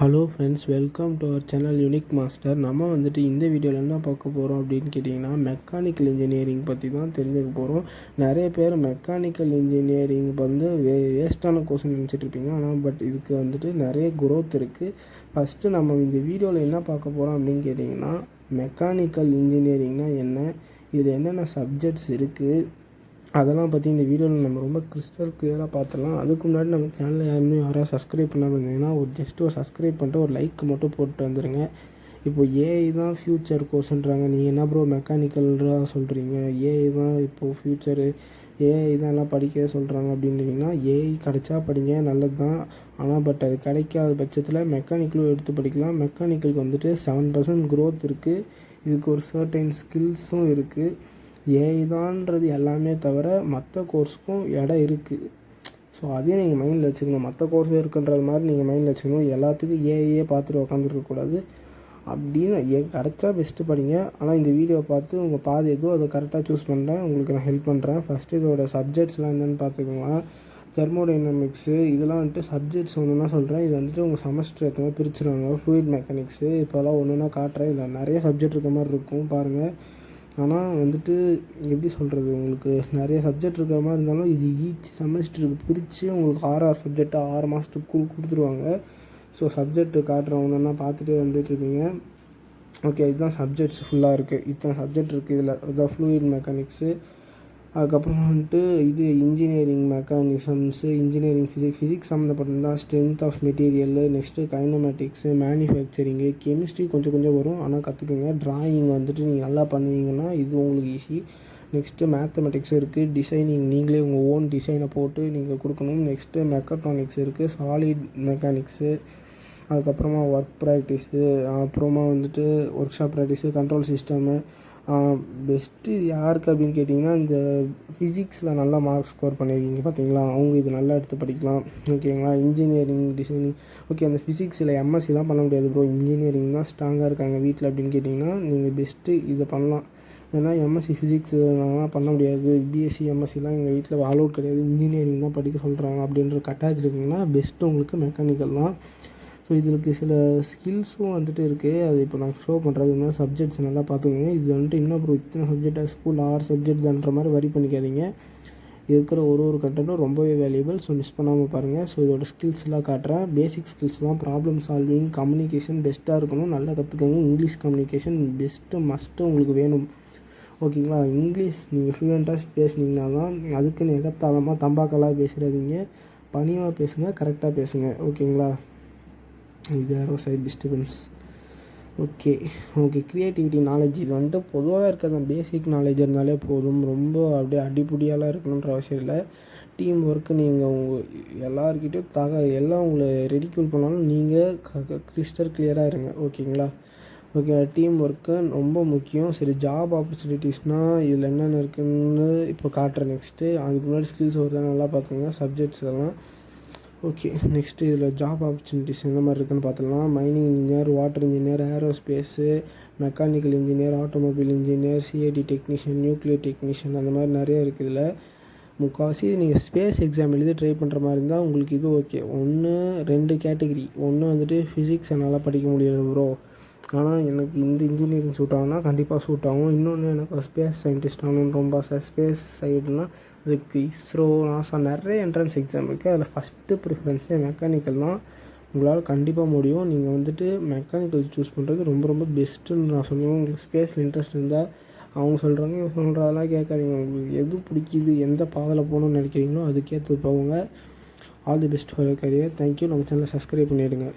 Hello friends, welcome to our channel unique master. நம்ம வந்துட்டு இந்த வீடியோவில் என்ன பார்க்க போகிறோம் அப்படின்னு கேட்டிங்கன்னா, மெக்கானிக்கல் இன்ஜினியரிங் பற்றி தான் தெரிஞ்சுக்க போகிறோம். நிறைய பேர் மெக்கானிக்கல் இன்ஜினியரிங் வந்து வேஸ்ட்டான கோர்ஸ்னு நினச்சிட்ருப்பீங்க. ஆனால் இதுக்கு வந்துட்டு நிறைய குரோத் இருக்குது. ஃபஸ்ட்டு நம்ம இந்த வீடியோவில் என்ன பார்க்க போகிறோம் அப்படின்னு கேட்டிங்கன்னா, மெக்கானிக்கல் இன்ஜினியரிங்னால் என்ன, இதில் என்னென்ன சப்ஜெக்ட்ஸ் இருக்குது, அதெல்லாம் பற்றி இந்த வீடியோவில் நம்ம ரொம்ப கிறிஸ்டல் கிளியராக பார்த்துடலாம். அதுக்கு முன்னாடி நம்ம சேனலில் யாராவது சப்ஸ்கிரைப் பண்ணாமல் இருந்தீங்கன்னா ஒரு சப்ஸ்கிரைப் பண்ணிட்டு ஒரு லைக் மட்டும் போட்டு வந்துடுங்க. இப்போது ஏஐ தான் ஃப்யூச்சர் கோர்ஸ்ன்றாங்க. நீங்கள் என்ன ப்ரோ மெக்கானிக்கல்ராக சொல்கிறீங்க, ஏஐ தான் இப்போது ஃப்யூச்சரு, ஏஐ தான் எல்லாம் படிக்க சொல்கிறாங்க அப்படின்றீங்கன்னா, ஏஐ கிடைச்சா படிங்க, நல்லது தான். ஆனால் அது கிடைக்காத பட்சத்தில் மெக்கானிக்கலும் எடுத்து படிக்கலாம். மெக்கானிக்கலுக்கு வந்துட்டு 7% க்ரோத் இருக்குது. இதுக்கு ஒரு சர்டைன் ஸ்கில்ஸும் இருக்குது. ஏஐ தான்றது எல்லாமே தவிர மற்ற கோர்ஸுக்கும் இடம் இருக்குது. ஸோ அதையும் நீங்கள் மைண்டில் வச்சுக்கணும். மற்ற கோர்ஸும் இருக்குன்றது மாதிரி நீங்கள் மைண்டில் வச்சுக்கணும். எல்லாத்துக்கும் ஏஐயே பார்த்துட்டு உட்காந்துருக்கக்கூடாது. அப்படின்னு கிடச்சா பெஸ்ட்டு படிங்க. ஆனால் இந்த வீடியோவை பார்த்து உங்கள் பாதி எதுவும் அதை கரெக்டாக சூஸ் பண்ணுறேன், உங்களுக்கு நான் ஹெல்ப் பண்ணுறேன். ஃபஸ்ட்டு இதோட சப்ஜெக்ட்ஸ்லாம் என்னென்னு பார்த்துக்கோங்க. தெர்மோடைனமிக்ஸு இதெல்லாம் வந்துட்டு சப்ஜெக்ட்ஸ் ஒன்றுனா சொல்கிறேன். இது வந்துட்டு உங்கள் செமஸ்டர் ஏற்ற மாதிரி பிரிச்சுருவாங்க. ஃப்ளூயிட் மெக்கானிக்ஸு இப்போலாம் ஒன்றுனா காட்டுறேன். இதில் நிறைய சப்ஜெக்ட் இருக்க மாதிரி இருக்கும், பாருங்கள். ஆனால் வந்துட்டு எப்படி சொல்கிறது, உங்களுக்கு நிறைய சப்ஜெக்ட் இருக்கிற மாதிரி இருந்தாலும் இது ஈச் செமஸ்டருக்கு பிரித்து உங்களுக்கு 6 சப்ஜெக்டாக 6 மாதத்துக்கு கொடுத்துருவாங்க. ஸோ சப்ஜெக்ட்டு காட்டுறவங்கன்னா பார்த்துட்டே வந்துட்டுருப்பீங்க. ஓகே, இதுதான் சப்ஜெக்ட்ஸ் ஃபுல்லாக இருக்குது. இத்தனை சப்ஜெக்ட் இருக்குது இதில். இதுதான் ஃப்ளூயிட் மெக்கானிக்ஸு. அதுக்கப்புறம் வந்துட்டு இது இன்ஜினியரிங் மெக்கானிசம்ஸு, இன்ஜினியரிங் ஃபிசிக்ஸ் சம்மந்தப்பட்டது தான். Strength of material, next kinematics, manufacturing, chemistry கொஞ்சம் வரும், ஆனால் கற்றுக்குங்க. ட்ராயிங் வந்துட்டு நீங்கள் நல்லா பண்ணுவீங்கன்னா இது உங்களுக்கு ஈஸி. நெக்ஸ்ட்டு மேத்தமெட்டிக்ஸும் இருக்குது. டிசைனிங் நீங்களே உங்கள் ஓன் டிசைனை போட்டு நீங்கள் கொடுக்கணும். நெக்ஸ்ட்டு மெக்கட்ரானிக்ஸ் இருக்குது, சாலிட் மெக்கானிக்ஸு, அதுக்கப்புறமா ஒர்க் ப்ராக்டிஸு, அப்புறமா வந்துட்டு work shop practice, control system. Best யாருக்கு அப்படின்னு கேட்டிங்கன்னா, இந்த ஃபிசிக்ஸில் நல்லா மார்க் ஸ்கோர் பண்ணியிருக்கீங்க பார்த்தீங்களா, அவங்க இது நல்லா எடுத்து படிக்கலாம். ஓகேங்களா. Engineering designing, okay. அந்த ஃபிசிக்ஸில் எம்எஸ்சிலாம் பண்ண முடியாது ப்ரோ, இன்ஜினியரிங் தான் ஸ்ட்ராங்காக இருக்காங்க வீட்டில் அப்படின்னு கேட்டிங்கன்னா, நீங்கள் பெஸ்ட்டு இதை பண்ணலாம். ஏன்னா எம்எஸ்சி ஃபிசிக்ஸ் நாங்களாம் பண்ண முடியாது, பிஎஸ்சி எம்எஸ்சிலாம் எங்கள் வீட்டில் அலோட் கிடையாது, இன்ஜினியரிங் தான் படிக்க சொல்கிறாங்க அப்படின்ற கட்டாயத்தில் இருக்கீங்கன்னா பெஸ்ட்டு உங்களுக்கு மெக்கானிக்கல் தான். ஸோ இதுக்கு சில ஸ்கில்ஸும் வந்துட்டு இருக்குது. அது இப்போ நான் ஷோ பண்ணுறது இன்னும் சப்ஜெக்ட்ஸ் நல்லா பார்த்துக்கோங்க. இது வந்துட்டு இன்னும் அப்புறம் இத்தனை சப்ஜெக்டாக ஸ்கூல் 6 சப்ஜெக்ட் தான்ற மாதிரி வரி பண்ணிக்காதீங்க. இருக்கிற ஒரு கண்டென்ட்டும் ரொம்பவே வேல்யூபிள். ஸோ மிஸ் பண்ணாமல் பாருங்கள். ஸோ இதோட ஸ்கில்ஸ்லாம் காட்டுறேன். பேசிக் ஸ்கில்ஸ் தான். ப்ராப்ளம் சால்விங், கம்யூனிகேஷன் பெஸ்ட்டாக இருக்கணும், நல்லா கற்றுக்கோங்க. இங்கிலீஷ் கம்யூனிகேஷன் பெஸ்ட்டு மஸ்ட்டு உங்களுக்கு வேணும். ஓகேங்களா. இங்கிலீஷ் நீங்கள் ஃப்ளூயண்ட்டாக பேசுனீங்கன்னா தான். அதுக்குன்னு எகத்தாளமாக தம்பாக்கெல்லாம் பேசுகிறாதீங்க, பணிவாக பேசுங்க, கரெக்டாக பேசுங்க. ஓகேங்களா. இது யாரோ side disturbance. Okay. Creativity, knowledge இது வந்துட்டு பொதுவாக இருக்கிற பேசிக் நாலேஜ் இருந்தாலே போதும். ரொம்ப அப்படியே அடிப்படியாலாம் இருக்கணுன்ற அவசியம் இல்லை. டீம் ஒர்க்கு நீங்கள் உங்கள் எல்லாருக்கிட்டையும் எல்லாம் உங்களை ரெடிக்யூல் பண்ணாலும் நீங்கள் கிறிஸ்டல் கிளியராக இருங்க. ஓகேங்களா. ஓகே, டீம் ஒர்க்கு ரொம்ப முக்கியம். சரி, ஜாப் ஆப்பர்ச்சுனிட்டிஸ்னால் இதில் என்னென்ன இருக்குதுன்னு இப்போ காட்டுறேன். நெக்ஸ்ட்டு அதுக்கு முன்னாடி ஸ்கில்ஸ் ஒரு நல்லா பார்த்துக்கோங்க, சப்ஜெக்ட்ஸ் எல்லாம். ஓகே, நெக்ஸ்ட்டு இதில் ஜாப் ஆப்பர்ச்சுனிட்டிஸ் எந்த மாதிரி இருக்குதுன்னு பார்த்துக்கலாம். Mining engineer, water engineer, aerospace, mechanical engineer, automobile engineer, CID technician, nuclear technician, அந்த மாதிரி நிறைய இருக்குது. இதில் முக்கால்வாசி நீங்கள் ஸ்பேஸ் எக்ஸாம் எழுதி ட்ரை பண்ணுற மாதிரி இருந்தால் உங்களுக்கு இது ஓகே. 2 கேட்டகிரி. ஒன்று வந்துட்டு ஃபிசிக்ஸ் என்னால் படிக்க முடியாது ப்ரோ, ஆனால் எனக்கு இந்த இன்ஜினியரிங் சூட் ஆகும்னா கண்டிப்பாக சூட் ஆகும். இன்னொன்று எனக்கு ஸ்பேஸ் சயின்டிஸ்ட் ஆகணும்னு ரொம்ப ஸ்பேஸ் சைடுனா அதுக்கு இஸ்ரோ, நாசா நிறைய என்ட்ரன்ஸ் எக்ஸாம் இருக்குது. அதில் ஃபஸ்ட்டு ப்ரிஃபரன்ஸே மெக்கானிக்கல் தான். உங்களால் கண்டிப்பாக முடியும். நீங்கள் வந்துட்டு மெக்கானிக்கல் சூஸ் பண்ணுறது ரொம்ப பெஸ்ட்டுன்னு நான் சொல்லுவேன். உங்களுக்கு ஸ்பேஸில் இன்ட்ரெஸ்ட் இருந்தால் அவங்க சொல்கிறாங்க இவங்க சொல்கிறதெல்லாம் கேட்காதீங்க. உங்களுக்கு எது பிடிக்குது, எந்த பாதையில் போகணுன்னு நினைக்கிறீங்களோ அதுக்கேற்று போங்க. All the best for your career. Thank you. நம்ம சேனலை சப்ஸ்கிரைப் பண்ணிவிடுங்க.